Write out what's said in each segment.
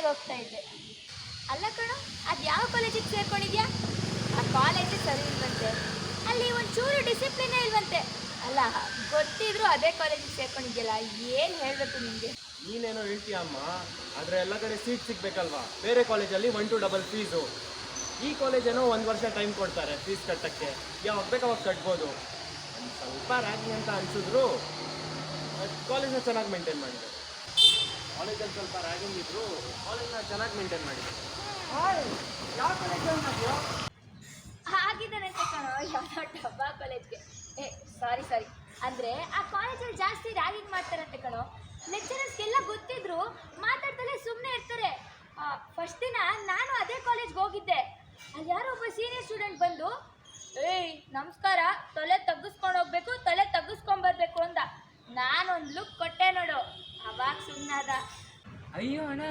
ಹೋಗ್ತಾ ಇದ್ದೆ. ಅಲ್ಲ ಕಣೋ, ಅದು ಯಾವ ಕಾಲೇಜಿಗೆ ಸೇರ್ಕೊಂಡಿದ್ಯಾ? ಆ ಕಾಲೇಜೇ ಸರಿ ಇಲ್ವಂತೆ, ಅಲ್ಲಿ ಒಂಚೂರು ಡಿಸಿಪ್ಲಿನೇ ಇಲ್ವಂತೆ. ಅಲ್ಲ, ಗೊತ್ತಿದ್ರು ಅದೇ ಕಾಲೇಜಿಗೆ ಸೇರ್ಕೊಂಡಿದ್ಯಲ್ಲ, ಏನು ಹೇಳಬೇಕು ನಿಮಗೆ? ನೀನೇನೋ ಹೇಳ್ತೀಯಮ್ಮ, ಆದರೆ ಎಲ್ಲ ಕಡೆ ಸೀಟ್ ಸಿಗಬೇಕಲ್ವಾ? ಬೇರೆ ಕಾಲೇಜಲ್ಲಿ 1 to 2 ಫೀಸು. ಈ ಕಾಲೇಜೇನೋ 1 ವರ್ಷ ಟೈಮ್ ಕೊಡ್ತಾರೆ ಫೀಸ್ ಕಟ್ಟೋಕ್ಕೆ. ಯಾವಾಗ ಬೇಕು ಅವಾಗ ಕಟ್ಬೋದು. ಒಂದು ಸ್ವಲ್ಪ ರ್ಯಾಗಿಂಗ್ ಅಂತ ಅನಿಸಿದ್ರು ಕಾಲೇಜನ್ನ ಚೆನ್ನಾಗಿ ಮೇಂಟೈನ್ ಮಾಡಿದ್ದಾರೆ. ಕಾಲೇಜಲ್ಲಿ ಸ್ವಲ್ಪ ರ್ಯಾಗಿಂಗ್ ಇದ್ರು ಕಾಲೇಜನ್ನ ಚೆನ್ನಾಗಿ ಮೇಂಟೈನ್ ಮಾಡಿದ್ದಾರೆ. ಯಾವ ಕಾಲೇಜ್ ಆಗಿದ್ದಾನಂತೆ ಕಣೋ, ಯಾವುದೋ ಡಬ್ಬಾ ಕಾಲೇಜ್ಗೆ. ಸಾರಿ ಅಂದರೆ ಆ ಕಾಲೇಜಲ್ಲಿ ಜಾಸ್ತಿ ರ್ಯಾಗಿಂಗ್ ಮಾಡ್ತಾರಂತೆ ಕಣೋ. ಲೆಕ್ಚರರ್ಸ್ಗೆಲ್ಲ ಗೊತ್ತಿದ್ರು ಮಾತಾಡ್ತಲೇ ಸುಮ್ಮನೆ ಇರ್ತಾರೆ. ಫಸ್ಟ್ ದಿನ ನಾನು ಅದೇ ಕಾಲೇಜ್ಗೆ ಹೋಗಿದ್ದೆ. ಅಲ್ಲಿ ಯಾರೋ ಒಬ್ಬ ಸೀನಿಯರ್ ಸ್ಟೂಡೆಂಟ್ ಬಂದು, ಏಯ್ ನಮಸ್ಕಾರ, ತಲೆ ತಗ್ಗಿಸ್ಕೊಂಡು ಹೋಗ್ಬೇಕು, ತಲೆ ತಗ್ಗಿಸ್ಕೊಂಬರ್ಬೇಕು ಅಂದ. ನಾನೊಂದು ಲುಕ್ ಕೊಟ್ಟೆ ನೋಡು, ಅವಾಗ ಸುಮ್ಮನಾದ. ಅಯ್ಯೋ ಅಣ್ಣ,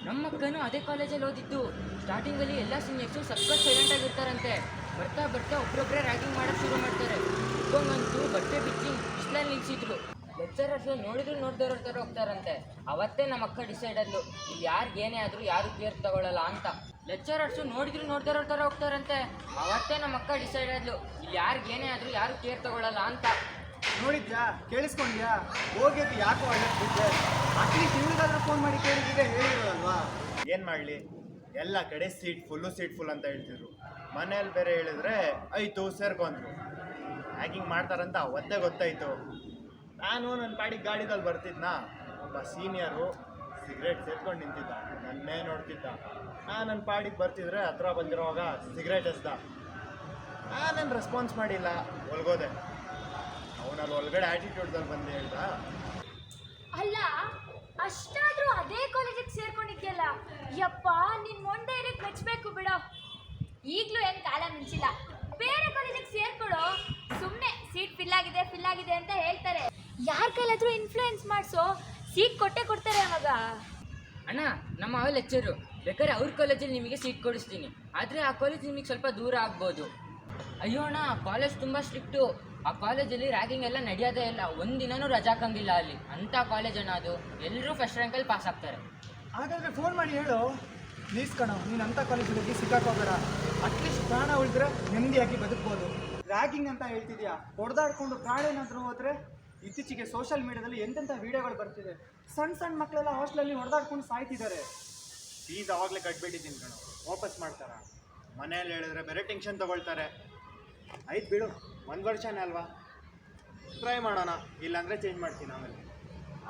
ನಮ್ಮ ಅಕ್ಕನೂ ಅದೇ ಕಾಲೇಜಲ್ಲಿ ಓದಿದ್ದು. ಸ್ಟಾರ್ಟಿಂಗಲ್ಲಿ ಎಲ್ಲ ಸೀನಿಯರ್ಸು ಸಖತ್ ಸೈಲೆಂಟ್ ಆಗಿರ್ತಾರಂತೆ. ಬರ್ತಾ ಬರ್ತಾ ಒಬ್ಬರೊಬ್ಬರೇ ರ್ಯಾಗಿಂಗ್ ಮಾಡೋಕ್ಕೆ ಶುರು ಮಾಡ್ತಾರೆ. ಇಬ್ಬಂಗಂತೂ ಬಟ್ಟೆ ಬಿಚ್ಚಿ ಬಿಸಿಲಲ್ಲಿ ನಿಲ್ಸಿದ್ರು. ಲೆಕ್ಚರರ್ಸು ನೋಡಿದ್ರು ನೋಡ್ದವ್ರ ಥರ ಹೋಗ್ತಾರಂತೆ. ಅವತ್ತೇ ನಮ್ಮ ಅಕ್ಕ ಡಿಸೈಡ್ ಆದ್ಲು, ಇಲ್ಲಿ ಯಾರಿಗೇನೇ ಆದರೂ ಯಾರು ಕೇರ್ ತಗೊಳ್ಳಲ್ಲ ಅಂತ. ಲೆಕ್ಚರರ್ಸು ನೋಡಿದ್ರು ನೋಡ್ದವ್ರ ಥರ ಹೋಗ್ತಾರಂತೆ. ಅವತ್ತೇ ನಮ್ಮ ಅಕ್ಕ ಡಿಸೈಡ್ ಆದ್ಲು, ಇಲ್ಲಿ ಯಾರಿಗೇನೇ ಆದರೂ ಯಾರು ಕೇರ್ ತಗೊಳ್ಳಲ್ಲ ಅಂತ. ನೋಡಿದ್ಯಾ, ಕೇಳಿಸ್ಕೊಂಡ್ಯಾ? ಹೋಗಿದ್ದು ಯಾಕೋ ಬಿದ್ದೆ. ಅಟ್ಲೀಸ್ಟ್ ನಿಮ್ಗಾದ್ರೂ ಫೋನ್ ಮಾಡಿ ಕೇಳಿದ್ರೆ ಹೇಳಿರೋಲ್ವಾ? ಏನು ಮಾಡಲಿ, ಎಲ್ಲ ಕಡೆ ಸೀಟ್ ಫುಲ್ ಅಂತ ಹೇಳ್ತಿದ್ರು. ಮನೇಲಿ ಬೇರೆ ಹೇಳಿದ್ರೆ ಆಯಿತು ಸೇರ್ಕೊಂಡ್ರು. ಹ್ಯಾಕಿಂಗ್ ಮಾಡ್ತಾರಂತ ಅವತ್ತೇ ಗೊತ್ತಾಯಿತು. ನಾನು ನನ್ನ ಪಾಡಿಗೆ ಗಾಡಿದಲ್ಲಿ ಬರ್ತಿದ್ನಾ, ಒಬ್ಬ ಸೀನಿಯರು ಸಿಗರೇಟ್ ಸೇರ್ಕೊಂಡು ನಿಂತಿದ್ದ, ನನ್ನೇ ನೋಡ್ತಿದ್ದ. ನಾನು ನನ್ನ ಪಾಡಿಗೆ ಬರ್ತಿದ್ರೆ ಹತ್ರ ಬಂದಿರೋವಾಗ ಸಿಗರೇಟ್ ಎಸ್ದ. ನಾನೇನು ರೆಸ್ಪಾನ್ಸ್ ಮಾಡಿಲ್ಲ, ಒಳಗೋದೆ. ಅವನಲ್ಲಿ ಒಳಗಡೆ ಆ್ಯಟಿಟ್ಯೂಡ್ದಲ್ಲಿ ಬಂದು ಹೇಳ್ದ. ಅಲ್ಲ, ಅಷ್ಟಾದರೂ ಅದೇ ಕಾಲೇಜಿಗೆ ಸೇರ್ಕೊಂಡಿದ್ಯಲ್ಲ, ಯಪ್ಪ ನಿನ್ನ ಮೊಂಡೆ ಇರಕ್ಕೆ ಮೆಚ್ಚಬೇಕು ಬಿಡೋ. ಈಗಲೂ ಏನು ಕಾಲ ಮಿಂಚಿಲ್ಲ, ಬೇರೆ ಕಾಲೇಜಿಗೆ ಸೇರ್ಕೊಳ್ಳೋ. ಸುಮ್ಮನೆ ಸೀಟ್ ಫಿಲ್ ಆಗಿದೆ ಅಂತ ಹೇಳ್ತಾರೆ. ಯಾರ ಕೈಲಾದರೂ ಇನ್ಫ್ಲೂಯೆನ್ಸ್ ಮಾಡಿಸೋ, ಸೀಟ್ ಕೊಡ್ತಾರೆ ಅವಾಗ. ಅಣ್ಣ, ನಮ್ಮ ಅವ ಲೆಕ್ಚರು, ಬೇಕಾದ್ರೆ ಅವ್ರ ಕಾಲೇಜಲ್ಲಿ ನಿಮಗೆ ಸೀಟ್ ಕೊಡಿಸ್ತೀನಿ. ಆದರೆ ಆ ಕಾಲೇಜ್ ನಿಮಗೆ ಸ್ವಲ್ಪ ದೂರ ಆಗ್ಬೋದು. ಅಯ್ಯೋ ಅಣ್ಣ, ಕಾಲೇಜ್ ತುಂಬ ಸ್ಟ್ರಿಕ್ಟು. ಆ ಕಾಲೇಜಲ್ಲಿ ರ್ಯಾಗಿಂಗ್ ಎಲ್ಲ ನಡೆಯೋದೇ ಇಲ್ಲ, ಒಂದಿನೂ ರಜಾ ಹಾಕಂಗಿಲ್ಲ ಅಲ್ಲಿ. ಅಂಥ ಕಾಲೇಜ್ ಅಣ್ಣ ಅದು. ಎಲ್ಲರೂ ಫಸ್ಟ್ ರ್ಯಾಂಕಲ್ಲಿ ಪಾಸ್ ಆಗ್ತಾರೆ. ಹಾಗಾದರೆ ಫೋನ್ ಮಾಡಿ ಹೇಳು. ಪ್ಲೀಸ್ ಕಣೋ, ನೀನು ಅಂಥ ಕಾಲೇಜಿಗೆ ಸಿಕ್ಕಾಕೋಬೇಡ. ಅಟ್ಲೀಸ್ಟ್ ಪ್ರಾಣ ಉಳಿದ್ರೆ ನೆಮ್ಮದಿಯಾಗಿ ಬದುಕ್ಬೋದು. ರ್ಯಾಗಿಂಗ್ ಅಂತ ಹೇಳ್ತಿದ್ಯಾ, ಹೊಡೆದಾಡ್ಕೊಂಡು ಪ್ರಾಣ ಏನಾದರೂ ಹೋದರೆ ಇತ್ತೀಚೆಗೆ ಸೋಷಿಯಲ್ ಮೀಡಿಯಾದಲ್ಲಿ ಎಂತೆಂಥ ವೀಡಿಯೋಗಳು ಬರ್ತಿದೆ. ಸಣ್ಣ ಮಕ್ಕಳೆಲ್ಲ ಹಾಸ್ಟೆಲಲ್ಲಿ ಹೊಡೆದಾಡ್ಕೊಂಡು ಸಾಯ್ತಿದ್ದಾರೆ. ಫೀಸ್ ಆವಾಗಲೇ ಕಟ್ಬಿಟ್ಟಿದ್ದೀನಿ ಕಣೋ, ವಾಪಸ್ ಮಾಡ್ತಾರ? ಮನೇಲಿ ಹೇಳಿದ್ರೆ ಬೇರೆ ಟೆನ್ಷನ್ ತೊಗೊಳ್ತಾರೆ. ಆಯ್ತು ಬಿಡು, 1 ವರ್ಷನೇ ಅಲ್ವಾ, ಟ್ರೈ ಮಾಡೋಣ. ಇಲ್ಲಾಂದರೆ ಚೇಂಜ್ ಮಾಡ್ತೀನಿ ಆಮೇಲೆ.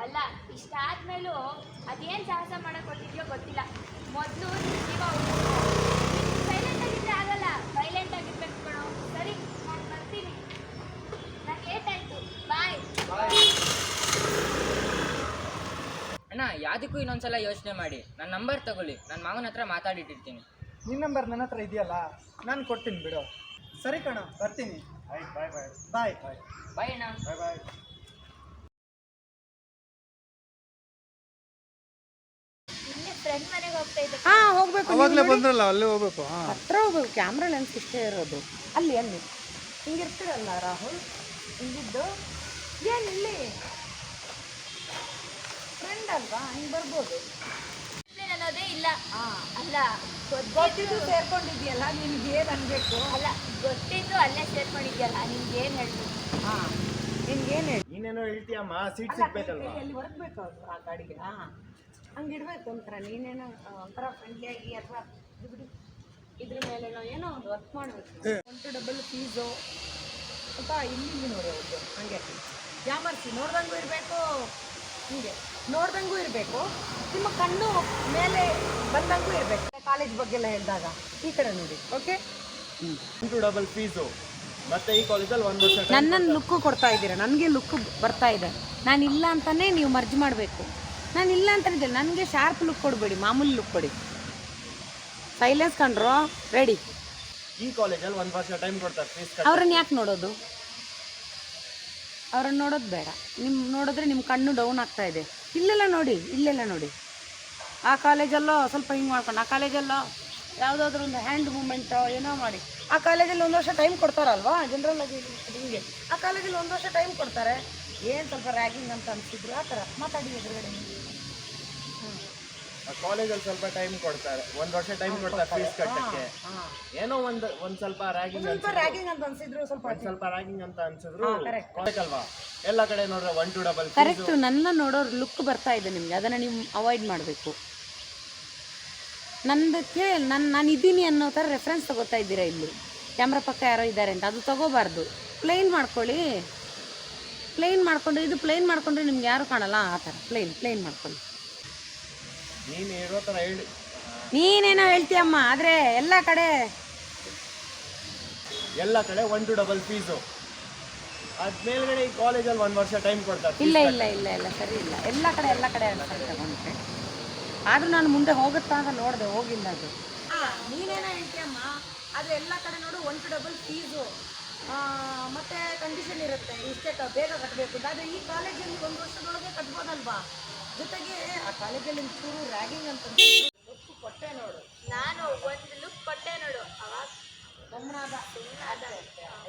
ಅಲ್ಲ, ಇಷ್ಟಾದ್ಮೇಲೂ ಅದೇನು ಸಾಹಸ ಮಾಡಕ್ಕೆ ಕೊಟ್ಟಿದ್ಯೋ ಗೊತ್ತಿಲ್ಲ. ಮೊದಲು ಜೀವ ಸೈಲೆಂಟ್ ಆಗಿದ್ರೆ ಆಗಲ್ಲ, ಸೈಲೆಂಟ್ ಆಗಿರ್ಬೇಕು ಕಣೋ. ಸರಿ, ನಾನು ಬರ್ತೀನಿ. ನಾನು ಏಟಾಯ್ತು, ಬಾಯ್. ಅಣ್ಣ, ಯಾವುದಕ್ಕೂ ಇನ್ನೊಂದ್ಸಲ ಯೋಚನೆ ಮಾಡಿ. ನನ್ನ ನಂಬರ್ ತಗೊಳ್ಳಿ, ನನ್ನ ಮಾವನ ಹತ್ರ ಮಾತಾಡಿಟ್ಟಿರ್ತೀನಿ. ನಿನ್ನ ನಂಬರ್ ನನ್ನ ಹತ್ರ ಇದೆಯಲ್ಲ, ನಾನು ಕೊಡ್ತೀನಿ ಬಿಡು. ಸರಿ ಕಣೋ, ಬರ್ತೀನಿ. ಆಯ್ತು, ಬಾಯ್ ಬಾಯ್ ಬಾಯ್ ಬಾಯ್ ಬಾಯ್ ಅಣ್ಣ. ಬಾಯ್ ಬಾಯ್. ನಿನ್ನೆ ಫ್ರೆಂಡ್ ಮನೆಗೆ ಹೋಗ್ತಾ ಇದ್ದೆ. ಹೋಗ್ಬೇಕು. ಅವಾಗಲೇ ಬಂದ್ರಲ್ಲ, ಅಲ್ಲೇ ಹೋಗ್ಬೇಕು. ಹತ್ರ ಹೋಗ್ಬೇಕು. ಕ್ಯಾಮ್ರಾ ಲೆನ್ಸ್ ಇಷ್ಟೇ ಇರೋದು. ಅಲ್ಲಿ ಹಿಂಗಿರ್ತೀರಲ್ಲ ರಾಹುಲ್, ಹಿಂಗಿದ್ದು ಏನು ಇಲ್ಲಿ ಫ್ರೆಂಡ್ ಅಲ್ವಾ, ಹಿಂಗೆ ಬರ್ಬೋದು. ಅನ್ನೋದೇ ಇಲ್ಲ. ಅಲ್ಲ, ಗೊತ್ತಿದ್ದು ಸೇರ್ಕೊಂಡಿದ್ಯಲ್ಲ, ನಿನ್ಗೆ ಏನು ಅನ್ಬೇಕು? ಅಲ್ಲ, ಗೊತ್ತಿದ್ದು ಅಲ್ಲೇ ಸೇರ್ಕೊಂಡಿದ್ಯಲ್ಲ, ನಿನ್ಗೇನು ಹೇಳ್ಬೇಕು? ನಿನ್ಗೇನು ಹೇಳಿ? ನೀನೇನೋ ಹೇಳ್ತೀಯಮ್ಮ, ಸೀಟ್ ಸಿಗ್ಬೇಕಲ್ವಾ? ಎಲ್ಲಿ ಹೊರಡ್ಬೇಕು ಅದು ಆ ಗಾಡಿಗೆ. ಹಂಗೆ ಇಡಬೇಕು ಒಂಥರ. ನೀನೇನೋ ಒಂಥರ ಫ್ರೆಂಡ್ಲಿಯಾಗಿ ಅಥವಾ ಇದ್ರ ಮೇಲೇನೋ ಏನೋ ಒಂದು ವರ್ಕ್ ಮಾಡಬೇಕು. 1 to 2 ಫೀಸು ಸ್ವಲ್ಪ ಇಲ್ಲಿ ನೋಡಿ ಅವ್ರದ್ದು. ಹಾಗೆ ಯಾಮರ್ಸಿ ನೋಡ್ದಂಗೂ ಇರಬೇಕು, ಹೀಗೆ ನೋಡ್ದಂಗೂ ಇರಬೇಕು. ನಿಮ್ಮ ಕಣ್ಣು ಮೇಲೆ ಬಂದಂಗೂ ಇರಬೇಕು. ಕಾಲೇಜ್ ಬಗ್ಗೆ ಎಲ್ಲ ಹೇಳಿದಾಗ ಈ ಕಡೆ ನೋಡಿ. Okay, 1 to 2 fees. ಮತ್ತೆ ಈ ಕಾಲೇಜಲ್ಲಿ 1 ವರ್ಷ ನನ್ನನ್ನು ಲುಕ್ಕು ಕೊಡ್ತಾ ಇದ್ದೀರಾ, ನನಗೆ ಲುಕ್ಕು ಬರ್ತಾ ಇದೆ. ನಾನು ಇಲ್ಲ ಅಂತಲೇ ನೀವು ಮರ್ಜ್ ಮಾಡಬೇಕು. ನಾನು ಇಲ್ಲ ಅಂತ ಇದ್ದೆ, ನನಗೆ ಶಾರ್ಪ್ ಲುಕ್ ಕೊಡಬೇಡಿ, ಮಾಮೂಲಿ ಲುಕ್ ಕೊಡಿ. ಸೈಲೆನ್ಸ್ ಕಂಡ್ರೋ, ರೆಡಿ. ಈ ಕಾಲೇಜಲ್ಲಿ 1 ವರ್ಷ ಟೈಮ್ ಕೊಡ್ತಾರೆ ಫೀಸ್. ಅವ್ರನ್ನ ಯಾಕೆ ನೋಡೋದು? ಅವ್ರನ್ನ ನೋಡೋದು ಬೇಡ. ನೋಡಿದ್ರೆ ನಿಮ್ಮ ಕಣ್ಣು ಡೌನ್ ಆಗ್ತಾ ಇದೆ. ಇಲ್ಲೆಲ್ಲ ನೋಡಿ. ಆ ಕಾಲೇಜಲ್ಲೋ ಸ್ವಲ್ಪ ಹಿಂಗೆ ಮಾಡ್ಕೊಂಡು, ಆ ಕಾಲೇಜಲ್ಲೋ ಯಾವುದಾದ್ರೂ ಒಂದು ಹ್ಯಾಂಡ್ ಮೂಮೆಂಟೋ ಏನೋ ಮಾಡಿ. ಆ ಕಾಲೇಜಲ್ಲಿ 1 ವರ್ಷ ಟೈಮ್ ಕೊಡ್ತಾರಲ್ವಾ, ಜನರಲ್ ಆಗಿ ಹಿಂಗೆ. ಆ ಕಾಲೇಜಲ್ಲಿ 1 ವರ್ಷ ಟೈಮ್ ಕೊಡ್ತಾರೆ. ಏನು ಸ್ವಲ್ಪ ರ್ಯಾಗಿಂಗ್ ಅಂತ ಅನಿಸಿದ್ರು ಆ ಥರ ಮಾತಾಡಿ ಎದುರುಗಡೆ. ಕಾಲೇಜಲ್ಲಿ ಸ್ವಲ್ಪ ಟೈಮ್ ಕೊಡ್ತಾರೆ, 1 ವರ್ಷ ಟೈಮ್ ಕೊಡ್ತಾರೆ ಫೀಸ್ ಕಟ್ಟಕ್ಕೆ. ಏನೋ ಒಂದ್ ಸ್ವಲ್ಪ ರ್ಯಾಗಿಂಗ್ ರ್ಯಾಗಿಂಗ್ ಅಂತ ಅನ್ಸಿದ್ರು ಸ್ವಲ್ಪ ರ್ಯಾಗಿಂಗ್ ಅಂತ ಅನ್ಸಿದ್ರು ಕಾಲೇಜ್ ಅಲ್ವಾ, ಎಲ್ಲ ಕಡೆ ನೋಡ್ರೆ 1 to double ಕರೆಕ್ಟ್. ನನ್ನ ನೋಡೋರು ಲುಕ್ ಬರ್ತಾ ಇದೆ ನಿಮಗೆ, ಅದನ್ನು ನೀವು ಅವಾಯ್ಡ್ ಮಾಡಬೇಕು. ನಂದಕ್ಕೆ ನಾನು ಇದ್ದೀನಿ ಅನ್ನೋ ಥರ ರೆಫರೆನ್ಸ್ ತಗೋತಾ ಇದ್ದೀರಾ ಇಲ್ಲಿ, ಕ್ಯಾಮ್ರಾ ಪಕ್ಕ ಯಾರೋ ಇದ್ದಾರೆ ಅಂತ, ಅದು ತಗೋಬಾರ್ದು. ಪ್ಲೇನ್ ಮಾಡ್ಕೊಳ್ಳಿ, ಪ್ಲೇನ್ ಮಾಡ್ಕೊಂಡು, ಇದು ಪ್ಲೇನ್ ಮಾಡ್ಕೊಂಡ್ರೆ ನಿಮ್ಗೆ ಯಾರು ಕಾಣಲ್ಲ, ಆ ಥರ ಪ್ಲೇನ್ ಮಾಡ್ಕೊಳ್ಳಿ. ನೀನು ಇರೋ ಥರ ಹೇಳಿ. ನೀನೇನೋ ಹೇಳ್ತೀಯಮ್ಮ, ಆದರೆ ಎಲ್ಲ ಕಡೆ 1 to double ಫೀಸು. ಅದ್ ಮೇಲ್ಗಡೆ ಈ ಕಾಲೇಜಲ್ಲಿ 1 ವರ್ಷ ಟೈಮ್ ಕೊಡ್ತಾರೆ. ಇಲ್ಲ ಸರಿ ಇಲ್ಲ, ಎಲ್ಲ ಕಡೆ ಸರಿ ತಗೊಂಡ್ರೆ. ಆದರೂ ನಾನು ಮುಂದೆ ಹೋಗುತ್ತಾ ಅಂತ ನೋಡಿದೆ, ಹೋಗಿಲ್ಲ ಅದು. ನೀನೇನೋ ಹೇಳ್ತೀಯಮ್ಮ, ಆದರೆ ಎಲ್ಲ ಕಡೆ ನೋಡು 1 to double ಫೀಸು, ಮತ್ತು ಕಂಡೀಷನ್ ಇರುತ್ತೆ, ಇಷ್ಟೇ ಬೇಗ ಕಟ್ಟಬೇಕು. ಆದರೆ ಈ ಕಾಲೇಜಲ್ಲಿ 1 ವರ್ಷದೊಳಗೆ ಕಟ್ಬೋದಲ್ವಾ? ಜೊತೆಗೆ ಆ ಕಾಲೇಜಲ್ಲಿ ಚೂರು ರ್ಯಾಗಿಂಗ್ ಅಂತ ಲುಕ್ ಕೊಟ್ಟೆ ನೋಡು, ನಾನು ಒಂದು ಲುಕ್ ಕೊಟ್ಟೆ ನೋಡು, ಅವಾಗ ಗಮನಾದ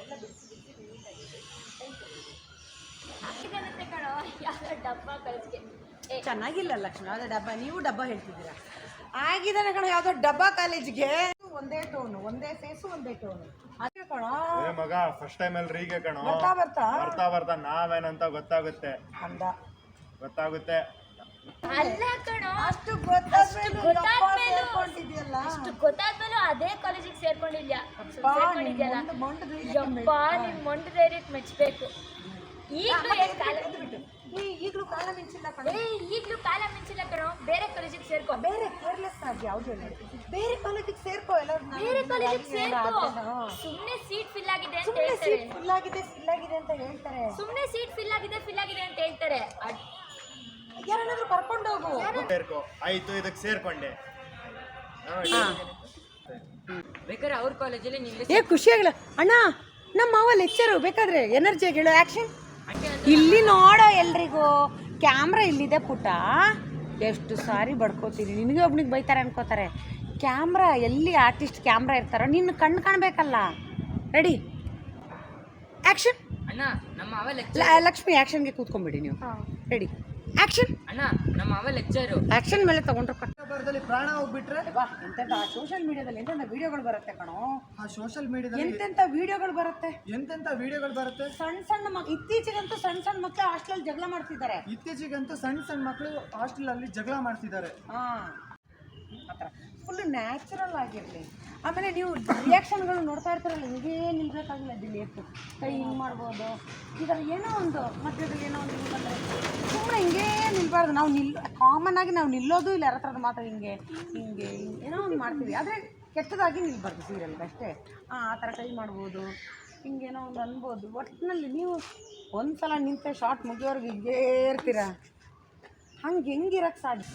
ಎಲ್ಲ ಬಿಸಿ ನೀಟಾಗಿದೆ. ಹಾಗಿದಂತೆ ಕಣೋ ಯಾವ್ದೋ ಡಬ್ಬ ಕಳಿಸ್ಗೆ. ಚೆನ್ನಾಗಿಲ್ಲ ಲಕ್ಷ್ಮಣ, ಯಾವುದೋ ಡಬ್ಬ, ನೀವು ಡಬ್ಬ ಹೇಳ್ತಿದ್ದೀರಾ. ಆಗಿದ್ದಾನೆ ಕಣ, ಯಾವುದೋ ಡಬ್ಬ ಕಾಲೇಜ್ಗೆ ಒಂದೇ ಟೋನು, ಒಂದೇ ಫೇಸು, ಒಂದೇ ಟೋನು. ಅದೇ ಕಣ ಮಗ ಫಸ್ಟ್ ಟೈಮ್ ಅಲ್ಲಿ ಹೀಗೆ ಕಣೋ, ಬರ್ತಾ ಬರ್ತಾ ನಾವೇನಂತ ಗೊತ್ತಾಗುತ್ತೆ. ಅಲ್ಲ ಕಣೋ, ಅಷ್ಟು ಗೊತ್ತಾದ್ಮೇಲೂ ಅದೇ ಕಾಲೇಜಿಗೆ ಸೇರ್ಕೊಂಡಿದ್ಯಲ್ಲ. ಯಪ್ಪ, ನಿನ್ ಮೊಂಡ ಧೈರ್ಯಕ್ಕೆ ಮೆಚ್ಚಬೇಕು. ಈಗಲೂ ಕಾಲ ಮಿಂಚಿಲ್ಲ ಕಣ, ಈಗಲೂ ಕಾಲ ಮಿಂಚಿಲ್ಲ ಕಣೋ, ಬೇರೆ ಕಾಲೇಜಿಗೆ ಸೇರ್ಕೊ. ಬೇರೆ ಕೇರ್ಲೆಸ್ ಆಗಿ ಯಾವ್ದು ಬೇರೆ ಕಾಲೇಜಿಗೆ ಸೇರ್ಕೋ, ಎಲ್ಲರೂ ಬೇರೆ ಕಾಲೇಜಿಗೆ ಸೇರ್ಕೊ. ಸುಮ್ನೆ ಸೀಟ್ ಫಿಲ್ ಆಗಿದೆ ಅಂತ ಹೇಳ್ತಾರೆ, ಫಿಲ್ ಆಗಿದೆ ಅಂತ ಹೇಳ್ತಾರೆ. ಸುಮ್ನೆ ಸೀಟ್ ಫಿಲ್ ಆಗಿದೆ ಅಂತ ಹೇಳ್ತಾರೆ. ಯಾರನ್ನಾದ್ರೂ ಕರ್ಕೊಂಡು ಹೋಗು. ಸೇರ್ಕೊ ಆಯ್ತು, ಇದಕ್ಕೆ ಸೇರ್ಕೊಂಡೆ. ಬೇಕಾದ್ರೆ ಅವ್ರ ಕಾಲೇಜಲ್ಲಿ ನಿಲ್ಲಿ. ಖುಷಿಯಾಗಿಲ್ಲ ಅಣ್ಣ, ನಮ್ಮ ಮಾವ ಲೆಕ್ಚರು, ಬೇಕಾದ್ರೆ ಎನರ್ಜಿಯಾಗಿ ಹೇಳೋ ಆ್ಯಕ್ಷನ್. ಇಲ್ಲಿ ನೋಡೋ ಎಲ್ರಿಗೂ ಕ್ಯಾಮ್ರಾ ಇಲ್ಲಿದೆ ಪುಟ್ಟ, ಎಷ್ಟು ಸಾರಿ ಬಡ್ಕೋತೀರಿ, ನಿನಗೆ ಒಬ್ನಿಗೆ ಬೈತಾರೆ ಅನ್ಕೋತಾರೆ. ಕ್ಯಾಮ್ರಾ ಎಲ್ಲಿ ಆರ್ಟಿಸ್ಟ್ ಕ್ಯಾಮ್ರಾ ಇರ್ತಾರೋ ನಿನ್ನ ಕಣ್ಣು ಕಾಣಬೇಕಲ್ಲ. Ready, action. ಅಣ್ಣ ನಮ್ಮ ಅವ ಲೆಕ್ಚರ್. ಲಕ್ಷ್ಮಿ ಆ್ಯಕ್ಷನ್ಗೆ ಕೂತ್ಕೊಂಡ್ಬಿಡಿ ನೀವು. Ready, action. ಅಣ್ಣ ನಮ್ಮ ಅವ ಲೆಕ್ಚರು. ಆ್ಯಕ್ಷನ್ ಮೇಲೆ ತಗೊಂಡ್ರೆ ಬರದಲ್ಲಿ ಪ್ರಾಣ ಹೋಗ್ಬಿಟ್ರೆ ಎಂತೆಂಥ ಸೋಷಿಯಲ್ ಮೀಡಿಯಾದಲ್ಲಿ ಎಂತೆಂಥ ವಿಡಿಯೋಗಳು ಬರುತ್ತೆ ಕಣೋ, ಆ ಸೋಷಿಯಲ್ ಮೀಡಿಯಾದಲ್ಲಿ ಎಂತೆಂಥ ವಿಡಿಯೋಗಳು ಬರುತ್ತೆ, ವಿಡಿಯೋಗಳು ಬರುತ್ತೆ. ಸಣ್ಣ ಇತ್ತೀಚೆಗಂತೂ ಸಣ್ಣ ಮಕ್ಕಳು ಹಾಸ್ಟೆಲ್ ಜಗಳ ಮಾಡ್ತಿದ್ದಾರೆ. ಇತ್ತೀಚೆಗಂತೂ ಸಣ್ಣ ಮಕ್ಕಳು ಹಾಸ್ಟೆಲ್ ಅಲ್ಲಿ ಜಗಳ ಮಾಡ್ತಿದ್ದಾರೆ. ಆ ಥರ ಫುಲ್ ನ್ಯಾಚುರಲ್ ಆಗಿರಲಿ. ಆಮೇಲೆ ನೀವು ರಿಯಾಕ್ಷನ್ಗಳು ನೋಡ್ತಾ ಇರ್ತಾರಲ್ಲ, ಹಿಂಗೇ ನಿಲ್ಬೇಕಾಗಿಲ್ಲ, ಇಲ್ಲಿ ಎತ್ತು ಕೈ ಹಿಂಗೆ ಮಾಡ್ಬೋದು, ಈ ಥರ ಏನೋ ಒಂದು ಮಧ್ಯದಲ್ಲಿ ಏನೋ ಒಂದು ಹಿಂಗೆ ಬಂದರೆ ಸುಮ್ಮನೆ ಹಿಂಗೇ ನಿಲ್ಬಾರ್ದು. ನಾವು ಕಾಮನ್ ಆಗಿ ನಾವು ನಿಲ್ಲೋದು ಇಲ್ಲ, ಯಾರ ಥರದ ಮಾತ್ರ ಹಿಂಗೆ ಏನೋ ಒಂದು ಮಾಡ್ತೀವಿ, ಆದರೆ ಕೆಟ್ಟದಾಗಿ ನಿಲ್ಬಾರ್ದು ಸೀರಿಯಲ್ಗೆ ಅಷ್ಟೇ. ಆ ಥರ ಕೈ ಮಾಡ್ಬೋದು, ಹಿಂಗೇನೋ ಒಂದು ಅನ್ಬೋದು. ಒಟ್ಟಿನಲ್ಲಿ ನೀವು ಒಂದು ಸಲ ನಿಂತೆ ಶಾರ್ಟ್ ಮುಗಿಯೋರ್ಗೆ ಹಿಂಗೇ ಇರ್ತೀರ, ಹಂಗೆ ಹೆಂಗಿರಕ್ಕೆ ಸಾಧ್ಯ?